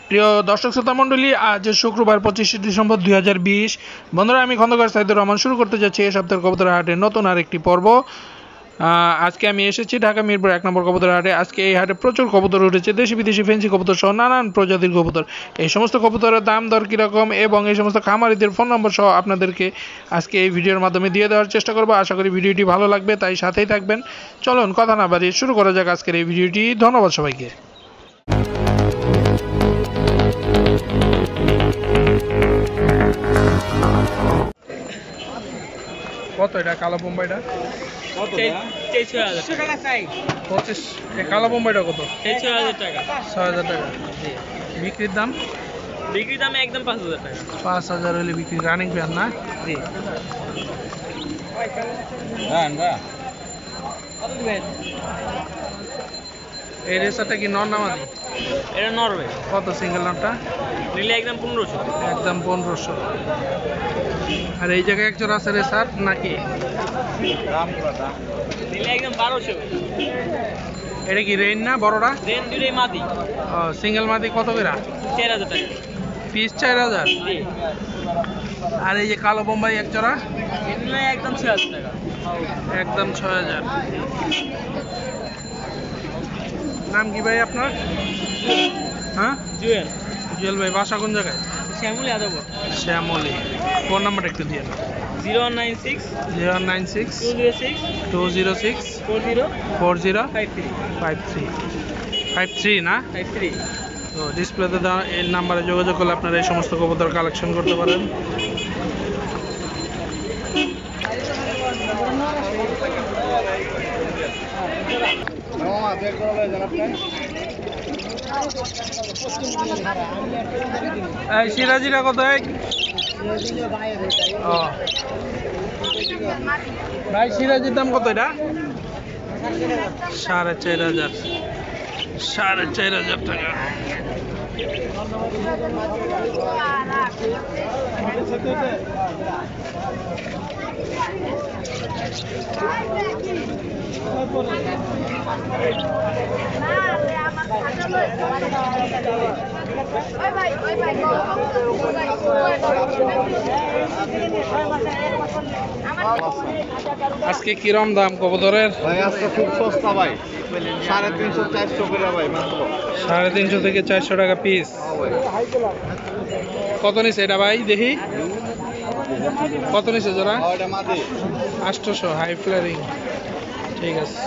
প্রিয় দর্শক শ্রোতা মণ্ডলী, আজ শুক্রবার 25শে ডিসেম্বর 2020। বন্ধুরা, আমি খন্দকার সাইদুর রহমান শুরু করতে যাচ্ছি এই সপ্তাহের কবুতর হাটের নতুন আরেকটি পর্ব। আজকে আমি এসেছি ঢাকা মিরপুর 1 নম্বর কবুতর হাটে। আজকে এই হাটে প্রচুর কবুতর উঠেছে, দেশি বিদেশি ফেন্সি কবুতর সহ নানান প্রজাতির কবুতর। এই সমস্ত কবুতরের দাম দর কীরকম এবং এই সমস্ত খামারিদের ফোন নম্বর সহ আপনাদেরকে আজকে এই ভিডিওর মাধ্যমে দিয়ে দেওয়ার চেষ্টা করবো। আশা করি ভিডিওটি ভালো লাগবে, তাই সাথেই থাকবেন। চলুন কথা না বাড়িয়ে শুরু করা যাক আজকের এই ভিডিওটি। ধন্যবাদ সবাইকে। কত এটা কালো বোম্বাইটা? কালো বোম্বাইটা কত? 6,000 টাকা। 6,000 টাকা। বিক্রির দাম? বিক্রির দাম একদম 5,000 টাকা। 5,000 হলে বিক্রি। রানিং ফ্যান না? জি। এই রেসারটা কি নর নামাদি? এটা নরওয়ে। কত সিঙ্গেল নামটা? নিলে একদম 1500। একদম 1500। আর এই জায়গায় একজন আছে রেসার নাকি? নিলে একদম 1200। এটা কি রেইন না বড়টা? দেন দুইটাই মাদি। সিঙ্গেল মাদি কত করে? 4,000 টাকা পিস 4,000। জি। আর এই যে কালো বোম্বাই এক জোড়া? নিলে একদম 6,000 টাকা। একদম 6,000। নাম কি ভাই আপনার? হ্যাঁ, জুয়েল। জুয়েল ভাই, বাসা কোন জায়গায়? শ্যামলী আদব। শ্যামলী। ফোন নাম্বারটা একটু দিয়ে 0196 096 206 206 40 40 53 53 না? 53। তো ডিসপ্লেতে দেওয়া এই নাম্বারে যোগাযোগ করলে আপনারা এই সমস্ত কবুতর কালেকশন করতে পারেন। এই সিরাজিরা কত? ভাই সিরাজির দাম কত এটা? 4,500। 4,500 টাকা। আজকে কিরম দাম কবুতরের? ভাই আজকে খুব সস্তা ভাই, 350-400 করে ভাই মাত্র। 350 থেকে 400 টাকা পিস। কত নিছে এটা ভাই দেখি? কত নিছে জোড়া? 800। হাই ফ্লারিং। ঠিক আছে,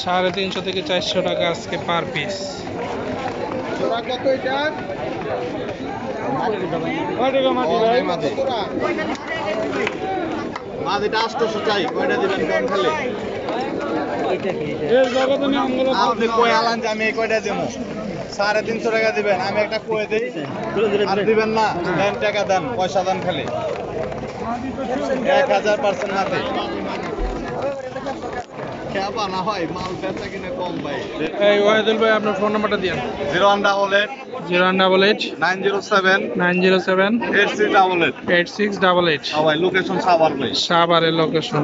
350 থেকে 400 টাকা আজকে পার পিস। জোড়া কত এটা? মাদিটা 800 চাই, কয়টা দিবেন কোন খালি? আপনি কই আলান যে আমি এই কয়টা দেবো? 350 টাকা দিবেন, আমি একটা কয়ে দিই আর দিবেন না? দেন টাকা দেন, পয়সা দেন খালি। 1000% মাদি কেবা না হয়, মাল বেচা কিনে কম ভাই। এই ওয়াহিদুল ভাই, আপনার ফোন নাম্বারটা দিন। 0188 018 907 907 8688। 8688। ভাই লোকেশন সাভার ভাই। সাভারের লোকেশন।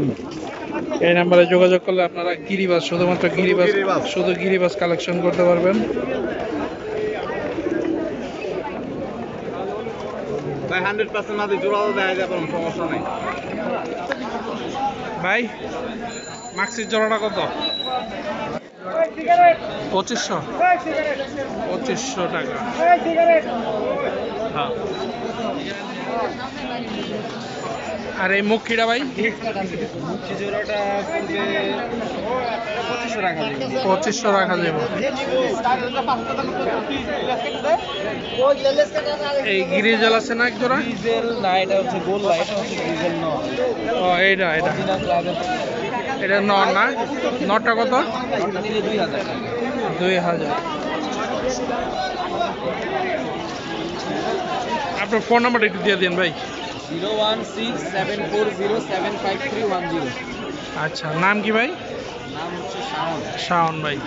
এই নাম্বারে যোগাযোগ করলে আপনারা গিরিবাস, শুধুমাত্র গিরিবাস, শুধু গিরিবাস কালেকশন করতে পারবেন। ভাই 100% মাদি জোড়াও দেয়া যাবে, সমস্যা নাই ভাই মাক্সির জোড়াটা কত? 2500। 2500 টাকা। হ্যাঁ। আর এই মুখিটা ভাই? জোড়াটা পড়বে 2500 টাকা। 2500 রাখা যাবে। এই গ্রিজেল আছে না এক জোড়া? ডিজেল না, এটা হচ্ছে গোল লাইট, এটা হচ্ছে ডিজেল ন। এইটা এটা নর না? নরটা কত? নিলে 2000 টাকা। 2000। আপনার ফোন নাম্বারটা একটু দিয়ে দিন ভাই। 01674075310। আচ্ছা, নাম কি ভাই? নাম হচ্ছে শাওন। শাওন ভাই।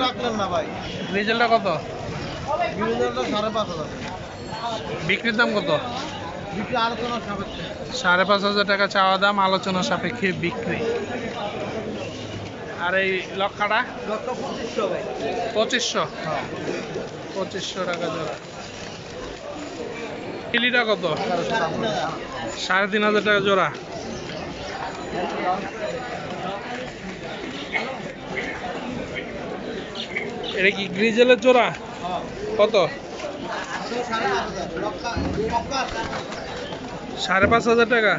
রাখলেন না ভাই, রিজেলটা কত? গ্রিজেলটা 5,500। বিক্রির দাম কত? বিক্রি আলোচনা সাপেক্ষে। 5,500 টাকা চাওয়া দাম, আলোচনা সাপেক্ষে বিক্রি। আর এই লক্ষাটা যত 2500 ভাই। 2500, 2500 টাকা জোড়া। কিলিটা কত? 3,500 টাকা জোড়া। এটা কি গ্রিজেলের জোড়া? কত? 5,500 টাকা।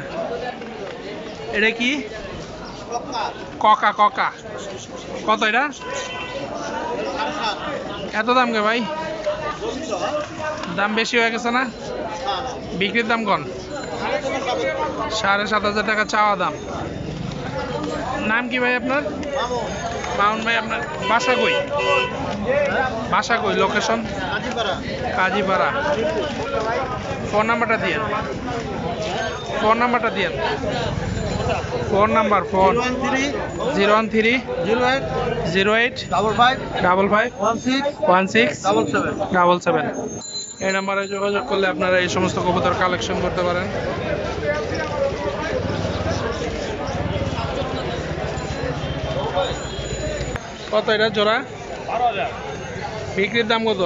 এটা কি? ককা ককা। কত এটা? এত দাম কে ভাই? দাম বেশি হয়ে গেছে না? বিক্রির দাম কোন? 7,500 টাকা চাওয়া দাম। নাম কি ভাই আপনার? মামুন ভাই, আপনার বাসা কই? বাসা কই? লোকেশন? কাজীপাড়া। ফোন নাম্বারটা দিয়েন। ফোন নাম্বারটা দিয়েন। Phone number 013 08 55 16 77। এই নাম্বারে যোগাযোগ করলে আপনারা এই সমস্ত কবুতর কালেকশন করতে পারেন। কত এটা জোড়া? 12,000। বিক্রির দাম কত?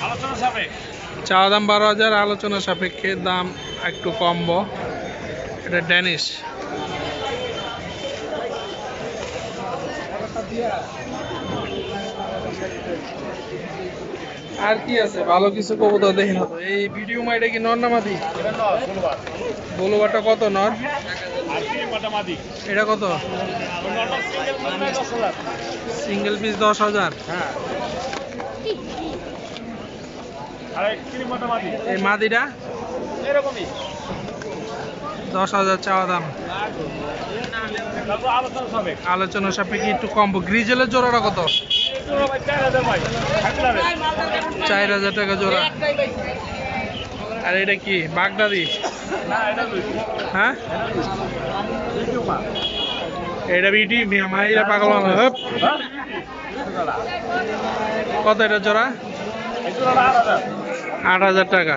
আলোচনা সাপেক্ষে। চাওয়া দাম 12,000, আলোচনা সাপেক্ষে দাম একটু কমবো। এটা ড্যানিশ। আর কি আছে ভালো কিছু কবুতর দেখি না তো। এই ভিডিও মাইটা কি নর না মাদি? বলুবাটা কত নর? এটা কত? Single piece 10,000। এই মাদিটা 10,000 চাওয়া দাম, আলোচনা সাপেক্ষে একটু কম। গ্রিজেলের জোড়াটা কত? 4,000 টাকা জোড়া। আর এটা কি বাগদাদি? হ্যাঁ, এটা বিটি মাইরা পাগল না। কত এটা জোড়া? 8,000 টাকা।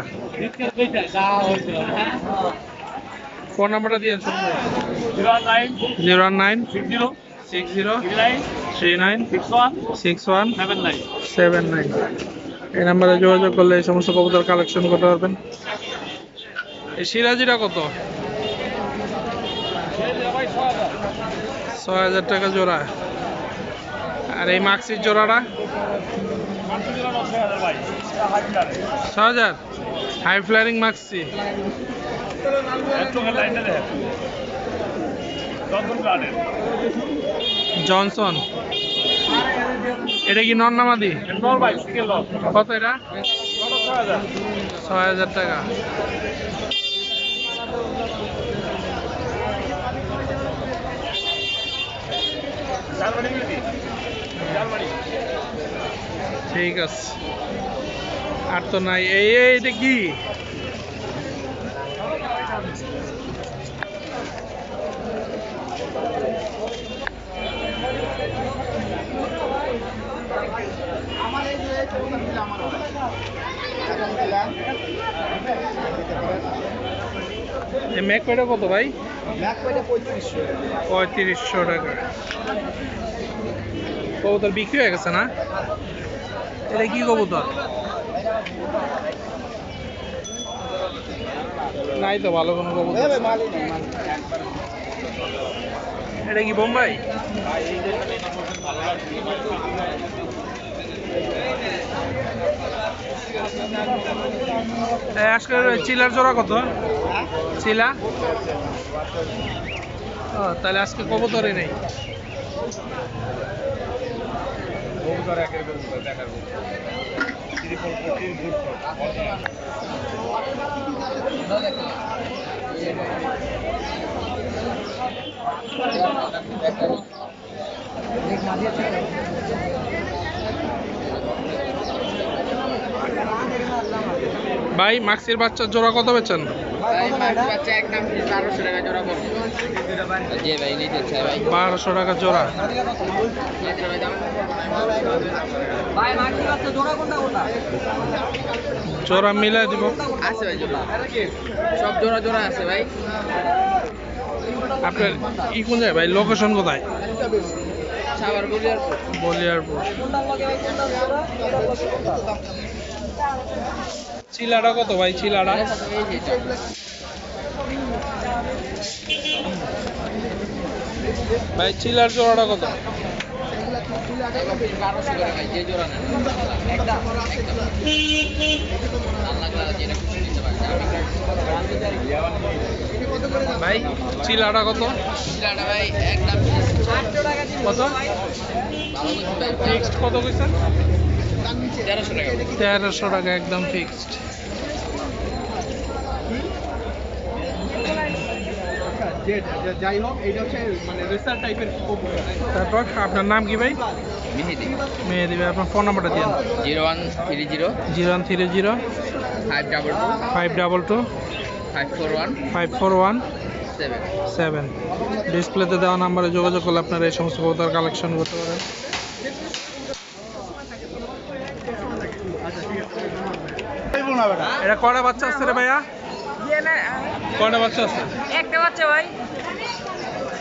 ফোন নাম্বারটা দিয়ে 019 60 39 61 79। এই নাম্বারে যোগাযোগ করলে এই সমস্ত কবুতর কালেকশন করতে পারবেন। এই সিরাজিটা কত? 6,000 টাকা জোড়া। আর এই মাক্সির জোড়াটা 6,000। High flaring maxi. জনসন। এটা কি নর না মাদি? কত এটা? 6,000 টাকা। ঠিক আছে, আর তো নাই। এইটা কি? এই ম্যাক কয়টা কত ভাই? 3500 টাকা। কবুতর বিক্রি হয়ে গেছে না? এটা কি কবুতর? নাই তো ভালো কোনো কবুতর। এটা কি বোম্বাই? আজকের চিলার জোড়া কত? চিলা? ও, তাহলে আজকে কবুতরই নেই। ভাই মাক্সির বাচ্চার জোড়া কত বেচেন? ভাই মাক্সি বাচ্চা একদম 1200 টাকা জোড়া পড়বে। জি ভাই নিতে চাই ভাই 1200 টাকা জোড়া। ভাই মাক্সি বাচ্চা জোড়া কোনটা? জোড়া মিলাই দিব। আছে ভাই জোড়া, সব জোড়া জোড়া আছে ভাই। আপনার কোন জায়গায় ভাই, লোকেশন কোথায়? সাভার বলিয়ারপুর। বলিয়ারপুর। চিলাটা কত ভাই? চিলাটা ভাই, চিলার জোড়াটা কত? 1200 টাকা ভাই, যে জোড়া নেন একদম ভাই চিলাটা কত? চিলাটা ভাই একদম 800 টাকা দিন। কত ফিক্সড? কত কইছেন? 1300 টাকা। 1300 টাকা একদম ফিক্সড। যাই হোক এইটা হচ্ছে মানে রেসার টাইপের। তারপর আপনার নাম কি ভাই? মেহেদি। মেহেদি ভাই, আপনার ফোন নাম্বারটা দিন। 0130 0130 522 522 541 541 7। 7। ডিসপ্লেতে দেওয়া নাম্বারে যোগাযোগ করলে আপনারা এই সমস্ত কবুতর কালেকশন করতে পারেন। এটা কয়টা বাচ্চা আছে রে ভাইয়া? কয়টা বাচ্চা আছে? একটা বাচ্চা ভাই।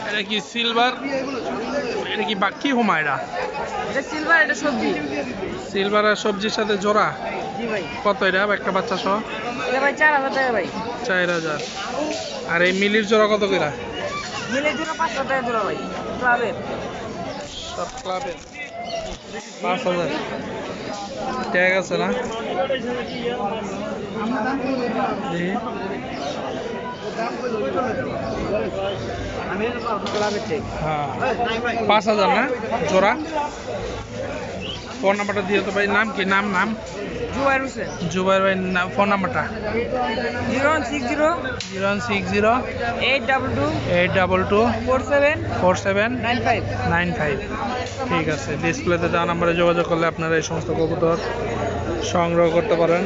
এটা কি সিলভার? এটা কি বাকি হোমা? এটা এটা সিলভার, এটা সবজি। সিলভার আর সবজির সাথে জোড়া? জি ভাই। কত এটা একটা বাচ্চা সহ? এটা ভাই 4000 টাকা ভাই। 4000। আর এই মিলির জোড়া কত করে? মিলে জোড়া 500 টাকা জোড়া ভাই, ক্লাবের। সব ক্লাবে 5000 ট্যাগ আছে না? দেখি। হ্যাঁ 5000 না জোড়া? ফোন নাম্বারটা দিয়ে তো ভাই। নাম কি? নাম জুবাইর হোসেন। জুবাইর ভাই। ফোন নাম্বারটা 0160 0160 822 822 47 47 95। 95। ঠিক আছে, ডিসপ্লেতে দেওয়া নাম্বারে যোগাযোগ করলে আপনারা এই সমস্ত কবুতর সংগ্রহ করতে পারেন।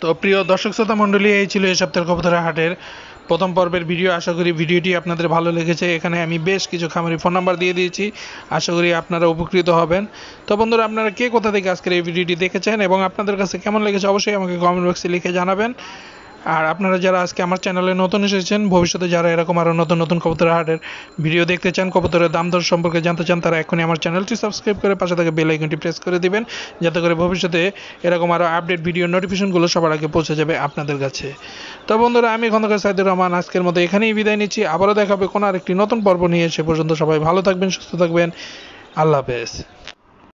তো প্রিয় দর্শক শ্রোতা মণ্ডলী, এই ছিল এই সপ্তাহের কবুতরের হাটের প্রথম পর্বের ভিডিও। আশা করি ভিডিওটি আপনাদের ভালো লেগেছে। এখানে আমি বেশ কিছু খামারি ফোন নাম্বার দিয়ে দিয়েছি, আশা করি আপনারা উপকৃত হবেন। তো বন্ধুরা, আপনারা কে কোথা থেকে আজকের এই ভিডিওটি দেখেছেন এবং আপনাদের কাছে কেমন লেগেছে অবশ্যই আমাকে কমেন্ট বক্সে লিখে জানাবেন। আর আপনারা যারা আজকে আমার চ্যানেলে নতুন এসেছেন, ভবিষ্যতে যারা এরকম আরও নতুন নতুন কবুতরের হাটের ভিডিও দেখতে চান, কবুতরের দাম দর সম্পর্কে জানতে চান, তারা এখনই আমার চ্যানেলটি সাবস্ক্রাইব করে পাশে থাকা বেল আইকনটি প্রেস করে দিবেন, যাতে করে ভবিষ্যতে এরকম আরও আপডেট ভিডিও নোটিফিকেশনগুলো সবার আগে পৌঁছে যাবে আপনাদের কাছে। তো বন্ধুরা, আমি খন্দকার সাইদুর রহমান আজকের মতো এখানেই বিদায় নিচ্ছি। আবারও দেখা হবে কোনো আরেকটি নতুন পর্ব নিয়ে। সে পর্যন্ত সবাই ভালো থাকবেন, সুস্থ থাকবেন। আল্লাহ হাফেজ।